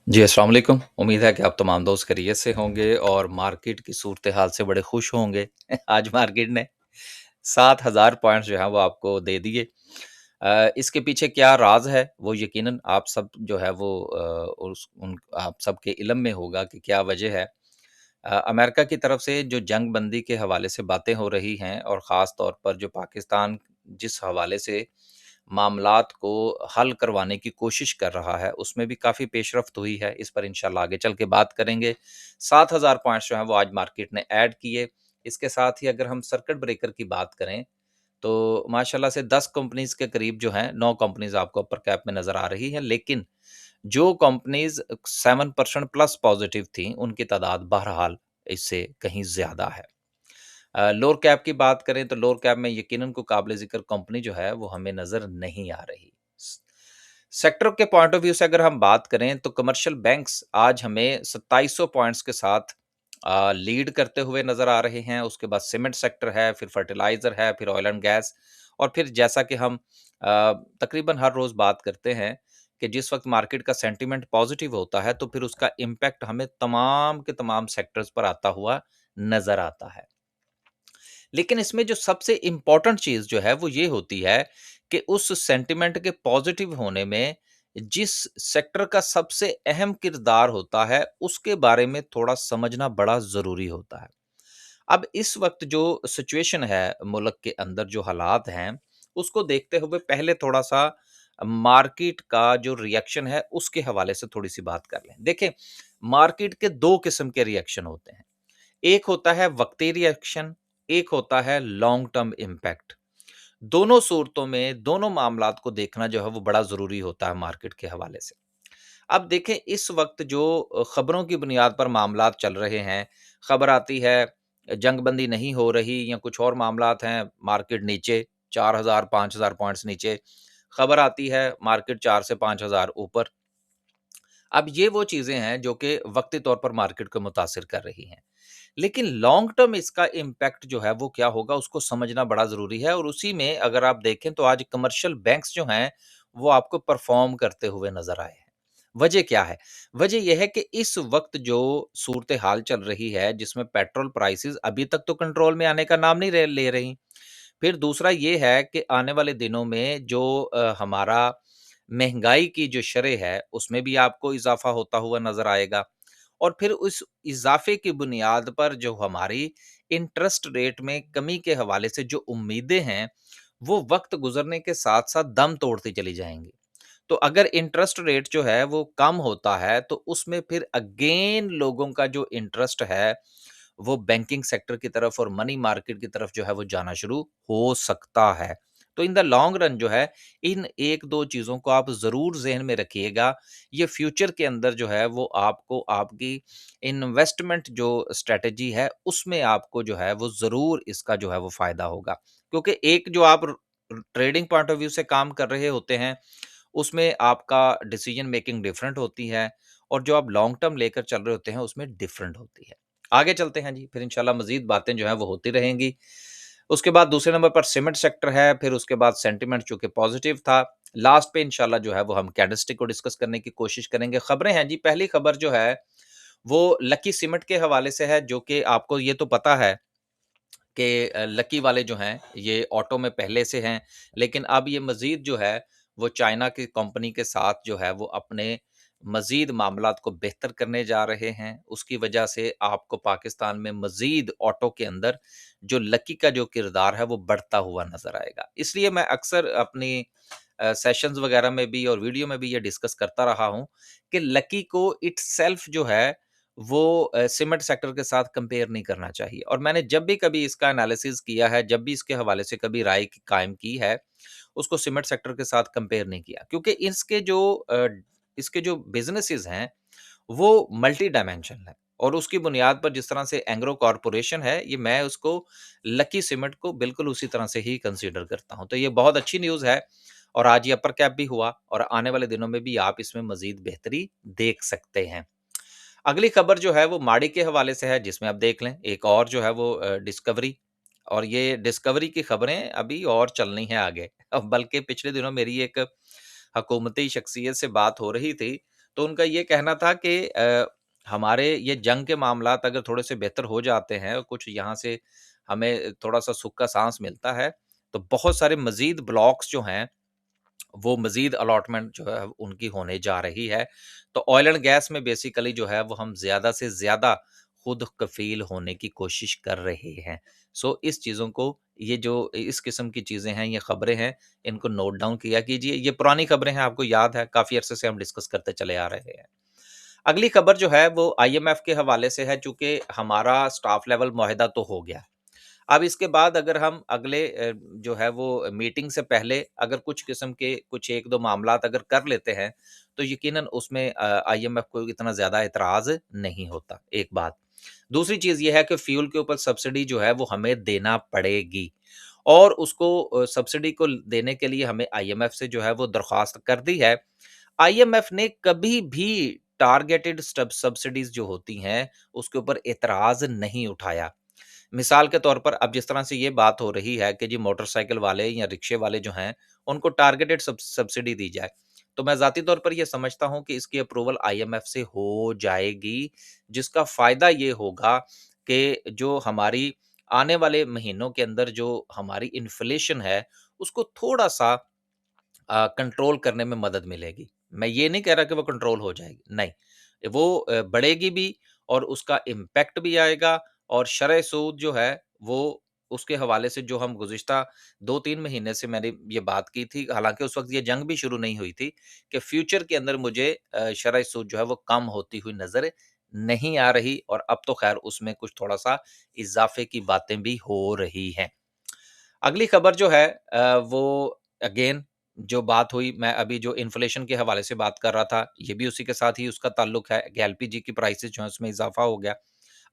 जी, अस्सलाम वालेकुम। उम्मीद है कि आप तमाम दोस्त खैरियत से होंगे और मार्केट की सूरत-ए-हाल से बड़े खुश होंगे। आज मार्केट ने 7000 पॉइंट्स जो हैं वो आपको दे दिए। इसके पीछे क्या राज़ है, वो यकीनन आप सब जो है वो उस उन आप सबके इल्म में होगा कि क्या वजह है। अमेरिका की तरफ से जो जंग बंदी के हवाले से बातें हो रही हैं और ख़ास तौर पर जो पाकिस्तान जिस हवाले से मामलात को हल करवाने की कोशिश कर रहा है, उसमें भी काफ़ी पेशरफ्त हुई है। इस पर इंशाल्लाह आगे चल के बात करेंगे। 7000 पॉइंट्स जो हैं वो आज मार्केट ने ऐड किए। इसके साथ ही अगर हम सर्किट ब्रेकर की बात करें, तो माशाल्लाह से 10 कंपनीज़ के करीब जो हैं, 9 कंपनीज़ आपको अपर कैप में नज़र आ रही हैं। लेकिन जो कंपनीज़ 7% प्लस पॉज़िटिव थीं, उनकी तादाद बहरहाल इससे कहीं ज़्यादा है। लोअर कैप की बात करें तो लोअर कैप में यकीनन कोई काबिल ज़िक्र कंपनी जो है वो हमें नज़र नहीं आ रही। स सेक्टर के पॉइंट ऑफ व्यू से अगर हम बात करें तो कमर्शियल बैंक्स आज हमें 2700 पॉइंट्स के साथ लीड करते हुए नज़र आ रहे हैं। उसके बाद सीमेंट सेक्टर है, फिर फर्टिलाइज़र है, फिर ऑयल एंड गैस और फिर जैसा कि हम तकरीबन हर रोज़ बात करते हैं कि जिस वक़्त मार्केट का सेंटिमेंट पॉज़िटिव होता है तो फिर उसका इम्पैक्ट हमें तमाम के तमाम सेक्टर्स पर आता हुआ नज़र आता है। लेकिन इसमें जो सबसे इम्पोर्टेंट चीज़ जो है वो ये होती है कि उस सेंटिमेंट के पॉजिटिव होने में जिस सेक्टर का सबसे अहम किरदार होता है, उसके बारे में थोड़ा समझना बड़ा ज़रूरी होता है। अब इस वक़्त जो सिचुएशन है मुल्क के अंदर जो हालात हैं, उसको देखते हुए पहले थोड़ा-सा मार्केट का जो रिएक्शन है उसके हवाले से थोड़ी-सी बात कर लें। देखें, मार्केट के 2 किस्म के रिएक्शन होते हैं। एक होता है वक़्ती रिएक्शन, एक होता है लॉन्ग टर्म इम्पैक्ट। दोनों सूरतों में, दोनों मामलात को देखना जो है वो बड़ा ज़रूरी होता है मार्केट के हवाले से। अब देखें इस वक़्त जो खबरों की बुनियाद पर मामलात चल रहे हैं, खबर आती है जंगबंदी नहीं हो रही या कुछ और मामलात हैं, मार्केट नीचे 4000 5000 पॉइंट्स नीचे, खबर आती है मार्केट 4 से 5000 ऊपर। अब ये वो चीज़ें हैं जो कि वक़्ती तौर पर मार्केट को मुतासिर कर रही हैं। लेकिन लॉन्ग टर्म इसका इम्पैक्ट जो है वो क्या होगा उसको समझना बड़ा ज़रूरी है और उसी में अगर आप देखें तो आज कमर्शियल बैंक्स जो हैं वो आपको परफॉर्म करते हुए नज़र आए हैं। वजह क्या है? वजह यह है कि इस वक़्त जो सूरत हाल चल रही है जिसमें पेट्रोल प्राइसेज़ अभी तक तो कंट्रोल में आने का नाम नहीं ले रही। फिर दूसरा ये है कि आने वाले दिनों में जो हमारा महँगाई की जो शरह है, उसमें भी आपको इज़ाफ़ा होता हुआ नज़र आएगा और फिर उस इज़ाफ़े की बुनियाद पर जो हमारी इंटरेस्ट रेट में कमी के हवाले से जो उम्मीदें हैं, वो वक़्त गुज़रने के साथ-साथ दम तोड़ती चली जाएँगी। तो अगर इंटरेस्ट रेट जो है वो कम होता है, तो उसमें फिर अगेन लोगों का जो इंटरेस्ट है वो बैंकिंग सेक्टर की तरफ और मनी मार्केट की तरफ जो है वो जाना शुरू हो सकता है। तो इन द लॉन्ग रन जो है, इन 1-2 चीज़ों को आप ज़रूर ज़हन में रखिएगा। ये फ्यूचर के अंदर जो है वो आपको आपकी इन्वेस्टमेंट जो स्ट्रैटेजी है, उसमें आपको जो है वो ज़रूर इसका जो है वो फ़ायदा होगा। क्योंकि एक जो आप ट्रेडिंग पॉइंट ऑफ व्यू से काम कर रहे होते हैं, उसमें आपका डिसीजन मेकिंग डिफरेंट होती है और जो आप लॉन्ग टर्म लेकर चल रहे होते हैं, उसमें डिफरेंट होती है। आगे चलते हैं जी, फिर इंशाल्लाह मज़ीद बातें जो हैं वो होती रहेंगी। उसके बाद दूसरे नंबर पर सीमेंट सेक्टर है, फिर उसके बाद सेंटिमेंट चूँकि पॉज़िटिव था। लास्ट पे इंशाल्लाह जो है वो हम कैंडलस्टिक को डिस्कस करने की कोशिश करेंगे। खबरें हैं जी, पहली खबर जो है वो लकी सीमेंट के हवाले से है, जो कि आपको ये तो पता है कि लकी वाले जो हैं ये ऑटो में पहले से हैं, लेकिन अब ये मज़ीद जो है वो चाइना की कंपनी के साथ जो है वो अपने मज़ीद मामलात को बेहतर करने जा रहे हैं। उसकी वजह से आपको पाकिस्तान में मज़ीद ऑटो के अंदर जो लकी का जो किरदार है वो बढ़ता हुआ नज़र आएगा। इसलिए मैं अक्सर अपनी सेशंस वगैरह में भी और वीडियो में भी ये डिस्कस करता रहा हूँ कि लकी को इटसेल्फ जो है वो सीमेंट सेक्टर के साथ कंपेयर नहीं करना चाहिए और मैंने जब भी कभी इसका एनालिसिस किया है, जब भी इसके हवाले से कभी राय कायम की है, उसको सीमेंट सेक्टर के साथ कंपेयर नहीं किया क्योंकि इसके जो बिज़नेसेस हैं, वो मल्टी डायमेंशनल है और उसकी बुनियाद पर जिस तरह से एंग्रो कॉर्पोरेशन है, ये मैं उसको लकी सीमेंट को बिल्कुल उसी तरह से ही कंसीडर करता हूँ। तो ये बहुत अच्छी न्यूज़ है और आज ये अपर कैप भी हुआ और आने वाले दिनों में भी आप इसमें मज़ीद बेहतरी देख सकते हैं। अगली खबर जो है वो माड़ी के हवाले से है जिसमें आप देख लें एक और जो है वो डिस्कवरी और ये डिस्कवरी की खबरें अभी और चलनी है आगे। बल्कि पिछले दिनों मेरी एक हुकूमती शख्सियत से बात हो रही थी, तो उनका ये कहना था कि हमारे ये जंग के मामलात अगर थोड़े-से बेहतर हो जाते हैं और कुछ यहाँ से हमें थोड़ा-सा सुख का साँस मिलता है, तो बहुत सारे मज़ीद ब्लॉक्स जो हैं वो मज़ीद अलॉटमेंट जो है उनकी होने जा रही है। तो ऑयल एंड गैस में बेसिकली जो है वो हम ज़्यादा से ज़्यादा खुद कफ़ील होने की कोशिश कर रहे हैं। सो इस चीज़ों को ये जो इस किस्म की चीज़ें हैं, ये ख़बरें हैं, इनको नोट डाउन किया कीजिए। ये पुरानी ख़बरें हैं, आपको याद है, काफ़ी अरसे से हम डिस्कस करते चले आ रहे हैं। अगली ख़बर जो है वो आईएमएफ के हवाले से है, चूँकि हमारा स्टाफ लेवल मुआहदा तो हो गया। अब इसके बाद अगर हम अगले जो है वो मीटिंग से पहले अगर कुछ किस्म के कुछ 1-2 मामलात अगर कर लेते हैं, तो यकीनन उसमें आईएमएफ को इतना ज़्यादा एतराज़ नहीं होता, एक बात। दूसरी चीज़ ये है कि फ्यूल के ऊपर सब्सिडी जो है वो हमें देना पड़ेगी और उसको सब्सिडी को देने के लिए हमें आईएमएफ से जो है वो दरख्वास्त कर दी है। आईएमएफ ने कभी भी टारगेटेड सब्सिडीज़ जो होती हैं, उसके ऊपर एतराज़ नहीं उठाया। मिसाल के तौर पर अब जिस तरह से ये बात हो रही है कि जी मोटरसाइकिल वाले या रिक्शे वाले जो हैं, उनको टारगेटेड सब्सिडी दी जाए। तो मैं ज़ाती तौर पर ये समझता हूँ कि इसकी अप्रूवल आईएमएफ से हो जाएगी, जिसका फ़ायदा ये होगा कि जो हमारी आने वाले महीनों के अंदर जो हमारी इन्फ्लेशन है, उसको थोड़ा-सा कंट्रोल करने में मदद मिलेगी। मैं ये नहीं कह रहा कि वो कंट्रोल हो जाएगी, नहीं। वो बढ़ेगी भी और उसका इम्पैक्ट भी आएगा और शरह सूद जो है, वो उसके हवाले से जो हम गुज़िश्ता 2-3 महीने से मैंने ये बात की थी, हालाँकि उस वक़्त ये जंग भी शुरू नहीं हुई थी, कि फ्यूचर के अंदर मुझे शरह सूद जो है वो कम होती हुई नज़र नहीं आ रही और अब तो ख़ैर उसमें कुछ थोड़ा-सा इज़ाफ़े की बातें भी हो रही हैं। अगली खबर जो है वो अगेन जो बात हुई मैं अभी जो इन्फ्लेशन के हवाले से बात कर रहा था, ये भी उसी के साथ ही उसका ताल्लुक है कि एलपीजी की प्राइसेज़ जो हैं उसमें इज़ाफ़ा हो गया।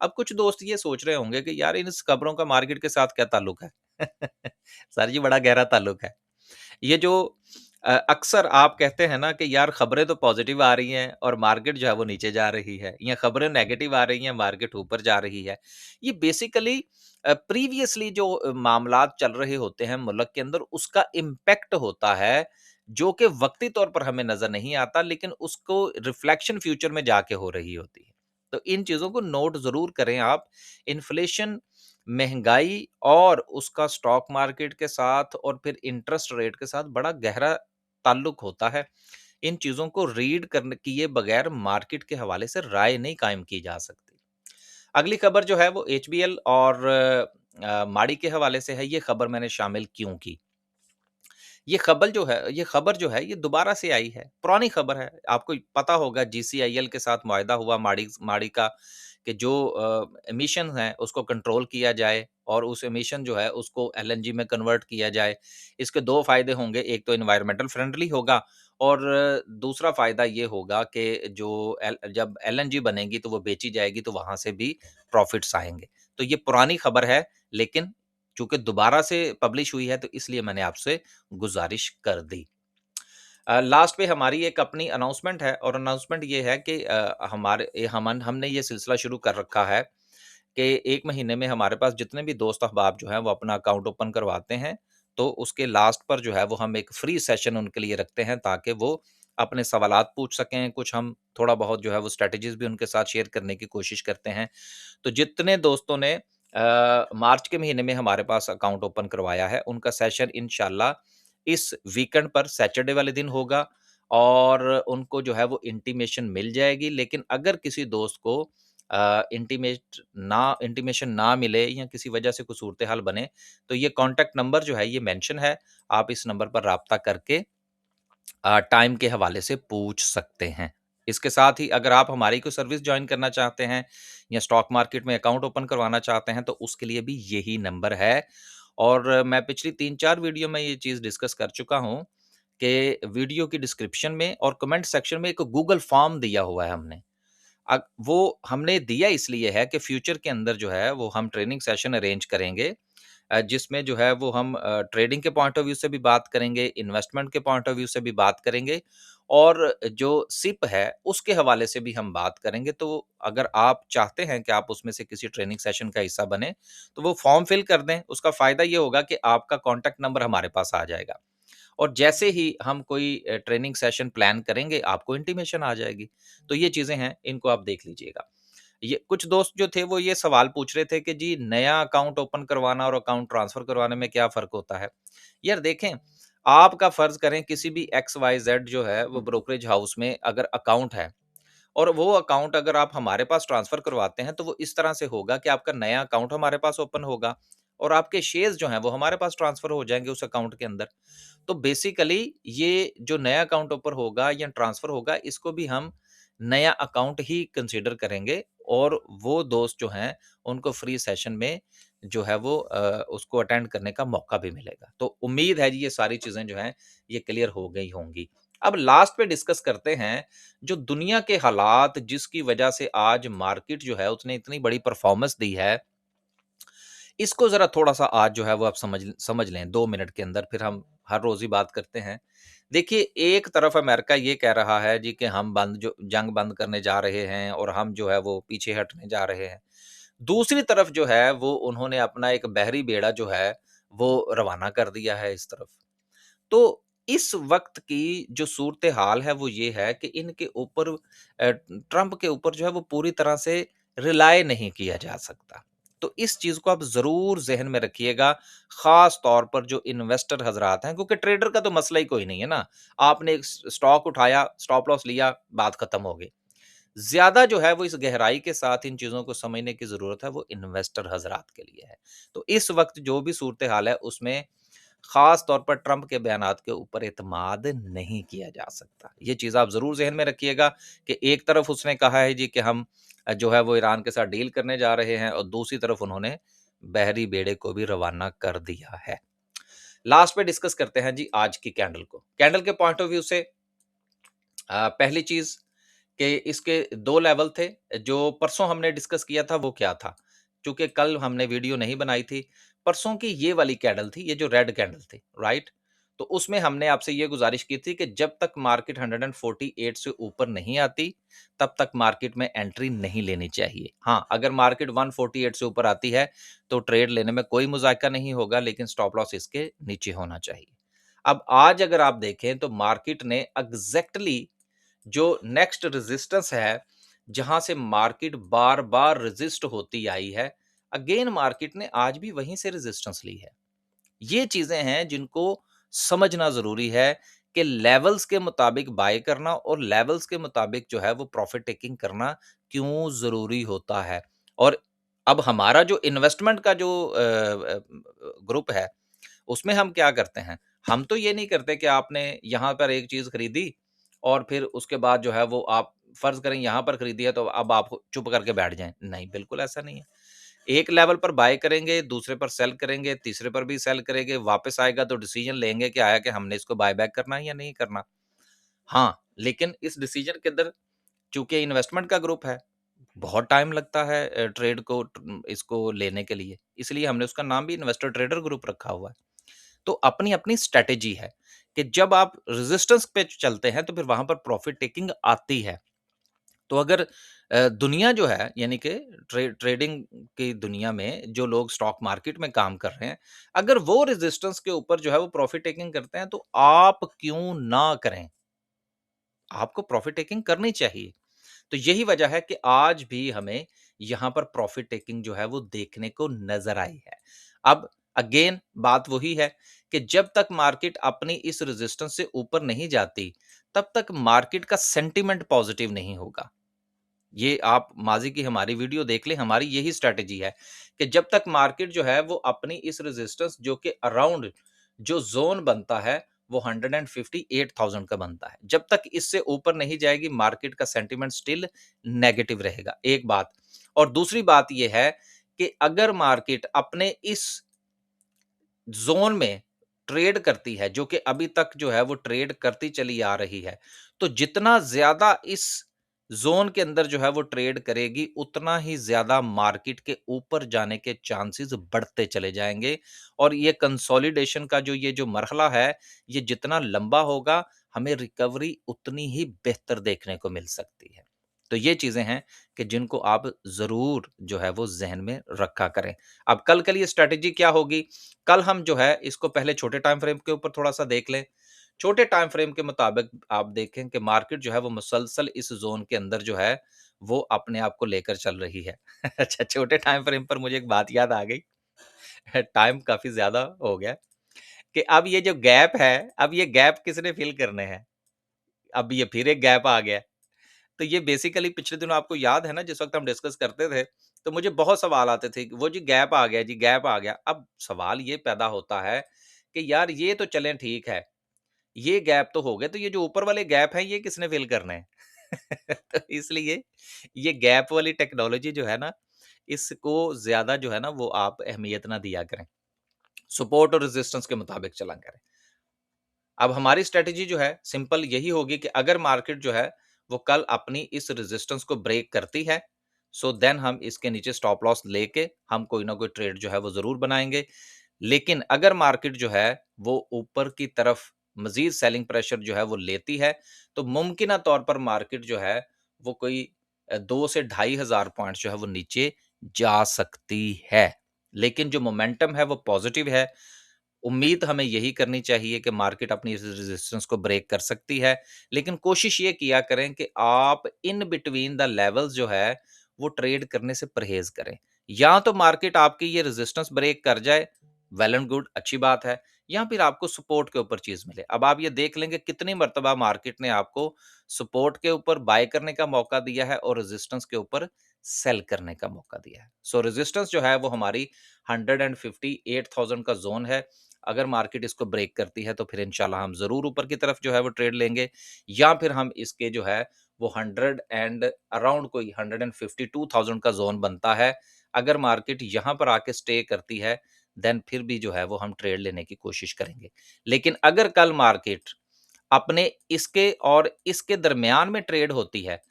अब कुछ दोस्त ये सोच रहे होंगे कि यार इन खबरों का मार्केट के साथ क्या ताल्लुक है? सर जी बड़ा गहरा ताल्लुक है। ये जो अक्सर आप कहते हैं ना कि यार खबरें तो पॉजिटिव आ रही हैं और मार्केट जो है वो नीचे जा रही है या खबरें नेगेटिव आ रही हैं मार्केट ऊपर जा रही है। ये बेसिकली प्रीवियसली जो मामलात चल रहे होते हैं मुल्क के अंदर उसका इम्पैक्ट होता है जो कि वक्ती तौर पर हमें नज़र नहीं आता लेकिन उसको रिफ्लेक्शन फ्यूचर में जाके हो रही होती है। तो इन चीज़ों को नोट ज़रूर करें आप। इन्फ्लेशन महँगाई और उसका स्टॉक मार्केट के साथ और फिर इंटरेस्ट रेट के साथ बड़ा गहरा ताल्लुक होता है। इन चीज़ों को रीड करने किए बगैर मार्केट के हवाले से राय नहीं कायम की जा सकती। अगली खबर जो है वो एचबीएल और माड़ी के हवाले से है। ये खबर मैंने शामिल क्यों की? ये खबर जो है ये दोबारा से आई है, पुरानी खबर है। आपको पता होगा जीसीआईएल के साथ मुआहदा हुआ माड़ी माड़ी का कि जो एमिशन हैं उसको कंट्रोल किया जाए और उस एमिशन जो है उसको एलएनजी में कन्वर्ट किया जाए। इसके 2 फ़ायदे होंगे, एक तो एनवायरमेंटल फ्रेंडली होगा और दूसरा फ़ायदा ये होगा कि जो जब एलएनजी बनेगी तो वो बेची जाएगी तो वहाँ से भी प्रॉफ़िट्स आएँगे। तो ये पुरानी खबर है लेकिन चूँकि दोबारा से पब्लिश हुई है तो इसलिए मैंने आपसे गुज़ारिश कर दी। लास्ट पे हमारी एक अपनी अनाउंसमेंट है और अनाउंसमेंट ये है कि हमारे हमने ये सिलसिला शुरू कर रखा है कि 1 महीने में हमारे पास जितने भी दोस्त अहबाब जो हैं वो अपना अकाउंट ओपन करवाते हैं, तो उसके लास्ट पर जो है वो हम एक फ्री सेशन उनके लिए रखते हैं ताकि वो अपने सवालात पूछ सकें, कुछ हम थोड़ा बहुत जो है वो स्ट्रैटेजीज़ भी उनके साथ शेयर करने की कोशिश करते हैं। तो जितने दोस्तों ने मार्च के महीने में हमारे पास अकाउंट ओपन करवाया है, उनका सेशन इंशाल्लाह इस वीकेंड पर सैटरडे वाले दिन होगा और उनको जो है वो इंटीमेशन मिल जाएगी। लेकिन अगर किसी दोस्त को इंटीमेशन ना मिले या किसी वजह से कोई सूरत-ए-हाल बने, तो ये कॉन्टैक्ट नंबर जो है ये मेंशन है। आप इस नंबर पर राब्ता करके टाइम के हवाले से पूछ सकते हैं। इसके साथ ही अगर आप हमारी कोई सर्विस जॉइन करना चाहते हैं या स्टॉक मार्केट में अकाउंट ओपन करवाना चाहते हैं, तो उसके लिए भी यही नंबर है। और मैं पिछली 3-4 वीडियो में ये चीज़ डिस्कस कर चुका हूँ कि वीडियो की डिस्क्रिप्शन में और कमेंट सेक्शन में एक गूगल फॉर्म दिया हुआ है हमने। वो हमने दिया इसलिए है कि फ्यूचर के अंदर जो है वो हम ट्रेनिंग सेशन अरेंज करेंगे जिसमें जो है वो हम ट्रेडिंग के पॉइंट ऑफ व्यू से भी बात करेंगे, इन्वेस्टमेंट के पॉइंट ऑफ व्यू से भी बात करेंगे और जो सिप है उसके हवाले से भी हम बात करेंगे। तो अगर आप चाहते हैं कि आप उसमें से किसी ट्रेनिंग सेशन का हिस्सा बनें, तो वो फॉर्म फिल कर दें। उसका फ़ायदा ये होगा कि आपका कॉन्टैक्ट नंबर हमारे पास आ जाएगा। और जैसे ही हम कोई ट्रेनिंग सेशन प्लान करेंगे, आपको इंटीमेशन आ जाएगी। तो ये चीज़ें हैं, इनको आप देख लीजिएगा। ये कुछ दोस्त जो थे वो ये सवाल पूछ रहे थे कि जी नया अकाउंट ओपन करवाना और अकाउंट ट्रांसफर करवाने में क्या फ़र्क होता है? यार देखें, आपका फ़र्ज़ करें किसी भी एक्स वाई ज़ेड जो है वो ब्रोकरेज हाउस में अगर अकाउंट है और वो अकाउंट अगर आप हमारे पास ट्रांसफ़र करवाते हैं तो वो इस तरह से होगा कि आपका नया अकाउंट हमारे पास ओपन होगा और आपके शेयर्स जो हैं वो हमारे पास ट्रांसफ़र हो जाएँगे उस अकाउंट के अंदर। तो बेसिकली ये जो नया अकाउंट ओपन होगा या ट्रांसफ़र होगा इसको भी हम नया अकाउंट ही कंसीडर करेंगे और वो दोस्त जो हैं उनको फ्री सेशन में जो है वो उसको अटेंड करने का मौका भी मिलेगा। तो उम्मीद है जी ये सारी चीज़ें जो हैं ये क्लियर हो गई होंगी। अब लास्ट पे डिस्कस करते हैं जो दुनिया के हालात जिसकी वजह से आज मार्केट जो है उसने इतनी बड़ी परफ़ॉर्मेंस दी है इसको ज़रा थोड़ा-सा आज जो है वो आप समझ लें 2 मिनट के अंदर फिर हम हर रोज़ ही बात करते हैं। देखिए एक तरफ अमेरिका ये कह रहा है जी कि हम जंग बंद करने जा रहे हैं और हम जो है वो पीछे हटने जा रहे हैं। दूसरी तरफ जो है वो उन्होंने अपना एक बहरी बेड़ा जो है वो रवाना कर दिया है इस तरफ। तो इस वक़्त की जो सूरत-ए-हाल है वो ये है कि इनके ऊपर ट्रंप के ऊपर जो है वो पूरी तरह से रिलाय नहीं किया जा सकता। तो इस चीज़ को आप ज़रूर ज़हन में रखिएगा, ख़ास तौर पर जो इन्वेस्टर हज़रात हैं क्योंकि ट्रेडर का तो मसला ही कोई नहीं है ना। आपने एक स्टॉक उठाया, स्टॉप लॉस लिया, बात खत्म हो गई। ज़्यादा जो है वो इस गहराई के साथ इन चीज़ों को समझने की ज़रूरत है, वो इन्वेस्टर हज़रात के लिए है। तो इस वक़्त जो भी सूरत-ए-हाल है उसमें ख़ास तौर पर ट्रंप के बयानात के ऊपर एतमाद नहीं किया जा सकता। ये चीज़ आप ज़रूर ज़हन में रखिएगा कि एक तरफ उसने कहा है जी कि हम जो है वो ईरान के साथ डील करने जा रहे हैं और दूसरी तरफ उन्होंने बहरी बेड़े को भी रवाना कर दिया है। लास्ट में डिस्कस करते हैं जी आज की कैंडल को। कैंडल के पॉइंट ऑफ व्यू से पहली चीज़ कि इसके 2 लेवल थे, जो परसों हमने डिस्कस किया था वो क्या था? चूँकि कल हमने वीडियो नहीं बनाई थी, परसों की ये वाली कैंडल थी, ये जो रेड कैंडल थी, राइट? तो उसमें हमने आपसे ये गुज़ारिश की थी कि जब तक मार्केट 148 से ऊपर नहीं आती, तब तक मार्केट में एंट्री नहीं लेनी चाहिए। हाँ, अगर मार्केट 148 से ऊपर आती है, तो ट्रेड लेने में कोई मज़ायका नहीं होगा, लेकिन स्टॉप लॉस इसके नीचे होना चाहिए। अब आज अगर आप देखें तो मार्केट ने एग्ज़ैक्टली जो नेक्स्ट रेजिस्टेंस है, जहाँ से मार्केट बार-बार रेजिस्ट होती आई है, अगेन मार्केट ने आज भी वहीं से रेजिस्टेंस ली है। ये चीज़ें हैं जिनको समझना ज़रूरी है कि लेवल्स के मुताबिक बाय करना और लेवल्स के मुताबिक जो है वो प्रॉफिट टेकिंग करना क्यों ज़रूरी होता है। और अब हमारा जो इन्वेस्टमेंट का जो ग्रुप है, उसमें हम क्या करते हैं? हम तो ये नहीं करते कि आपने यहाँ पर एक चीज़ खरीदी और फिर उसके बाद जो है वो आप फ़र्ज़ करें यहाँ पर खरीदी है तो अब आप चुप करके बैठ जाएँ। नहीं, बिल्कुल ऐसा नहीं है। एक लेवल पर बाय करेंगे, दूसरे पर सेल करेंगे, तीसरे पर भी सेल करेंगे, वापस आएगा तो डिसीज़न लेंगे कि आया कि हमने इसको बाय बैक करना है या नहीं करना। हाँ, लेकिन इस डिसीज़न के अंदर चूँकि इन्वेस्टमेंट का ग्रुप है, बहुत टाइम लगता है ट्रेड को इसको लेने के लिए, इसलिए हमने उसका नाम भी इन्वेस्टर ट्रेडर ग्रुप रखा हुआ है। तो अपनी-अपनी स्ट्रैटेजी है कि जब आप रेजिस्टेंस पे चलते हैं तो फिर वहाँ पर प्रॉफिट टेकिंग आती है। तो अगर दुनिया जो है यानी कि ट्रेडिंग की दुनिया में जो लोग स्टॉक मार्केट में काम कर रहे हैं, अगर वो रेजिस्टेंस के ऊपर जो है वो प्रॉफिट टेकिंग करते हैं तो आप क्यों ना करें? आपको प्रॉफिट टेकिंग करनी चाहिए। तो यही वजह है कि आज भी हमें यहाँ पर प्रॉफिट टेकिंग जो है वो देखने को नज़र आई है। अब अगेन बात वही है कि जब तक मार्केट अपनी इस रेजिस्टेंस से ऊपर नहीं जाती, तब तक मार्केट का सेंटिमेंट पॉजिटिव नहीं होगा। ये आप माज़ी की हमारी वीडियो देख लें, हमारी यही स्ट्रैटेजी है कि जब तक मार्केट जो है वो अपनी इस रेजिस्टेंस जो कि अराउंड जो ज़ोन बनता है, वो 158,000 का बनता है। जब तक इससे ऊपर नहीं जाएगी, मार्केट का सेंटिमेंट स्टिल नेगेटिव रहेगा, एक बात। और दूसरी बात ये है कि अगर मार्केट अपने इस ज़ोन में ट्रेड करती है, जो कि अभी तक जो है वो ट्रेड करती चली आ रही है। तो जितना ज़्यादा इस ज़ोन के अंदर जो है वो ट्रेड करेगी, उतना ही ज़्यादा मार्केट के ऊपर जाने के चांसेस बढ़ते चले जाएँगे और ये कंसोलिडेशन का जो ये मरहला है, ये जितना लंबा होगा, हमें रिकवरी उतनी ही बेहतर देखने को मिल सकती है। तो ये चीज़ें हैं कि जिनको आप ज़रूर जो है वो ज़हन में रखा करें। अब कल के लिए स्ट्रैटेजी क्या होगी? कल हम जो है इसको पहले छोटे टाइम फ्रेम के ऊपर थोड़ा-सा देख लें। छोटे टाइम फ्रेम के मुताबिक आप देखें कि मार्केट जो है वो मुसलसल इस ज़ोन के अंदर जो है वो अपने आप को लेकर चल रही है। अच्छा, छोटे टाइम फ्रेम पर मुझे एक बात याद आ गई। टाइम काफ़ी ज़्यादा हो गया कि अब ये जो गैप है, अब ये गैप किसने फ़िल करने हैं? अब ये फिर एक गैप आ गया। तो ये बेसिकली पिछले दिनों आपको याद है ना, जिस वक़्त हम डिस्कस करते थे, तो मुझे बहुत सवाल आते थे कि वो जी गैप आ गया जी, गैप आ गया। अब सवाल ये पैदा होता है कि यार ये तो चलें ठीक है, ये गैप तो हो गए, तो ये जो ऊपर वाले गैप हैं ये किसने फ़िल करने हैं? तो इसलिए ये गैप वाली टेक्नोलॉजी जो है ना, इसको ज़्यादा जो है ना वो आप अहमियत ना दिया करें। सपोर्ट और रेजिस्टेंस के मुताबिक चला करें। अब हमारी स्ट्रैटेजी जो है सिंपल यही होगी कि अगर मार्केट जो है वो कल अपनी इस रेजिस्टेंस को ब्रेक करती है, सो देन हम इसके नीचे स्टॉप लॉस लेके हम कोई ना कोई ट्रेड जो है वो ज़रूर बनाएँगे। लेकिन अगर मार्केट जो है वो ऊपर की तरफ मज़ीद सेलिंग प्रेशर जो है वो लेती है, तो मुमकिना तौर पर मार्केट जो है वो कोई 2 से 2500 पॉइंट्स जो है वो नीचे जा सकती है। लेकिन जो मोमेंटम है वो पॉज़िटिव है। उम्मीद हमें यही करनी चाहिए कि मार्केट अपनी इस रेजिस्टेंस को ब्रेक कर सकती है, लेकिन कोशिश ये किया करें कि आप इन बिटवीन द लेवल्स जो है, वो ट्रेड करने से परहेज़ करें। या तो मार्केट आपकी ये रेजिस्टेंस ब्रेक कर जाए, वेल एंड गुड, अच्छी बात है, या फिर आपको सपोर्ट के ऊपर चीज़ मिले। अब आप ये देख लेंगे कितनी मर्तबा मार्केट ने आपको सपोर्ट के ऊपर बाय करने का मौका दिया है और रेजिस्टेंस के ऊपर सेल करने का मौका दिया है। सो रेजिस्टेंस जो है वो हमारी 158,000 का ज़ोन है। अगर मार्केट इसको ब्रेक करती है तो फिर इंशाल्लाह हम ज़रूर ऊपर की तरफ जो है वो ट्रेड लेंगे, या फिर हम इसके जो है वो 100 एंड अराउंड कोई 152,000 का ज़ोन बनता है। अगर मार्केट यहाँ पर आके स्टे करती है, देन फिर भी जो है वो हम ट्रेड लेने की कोशिश करेंगे। लेकिन अगर कल मार्केट अपने इसके और इसके दरमियान में ट्रेड होती है,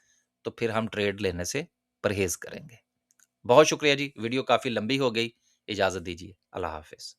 तो फिर हम ट्रेड लेने से परहेज़ करेंगे। बहुत शुक्रिया जी, वीडियो काफ़ी लंबी हो गई। इजाज़त दीजिए। अल्लाह हाफ़िज़।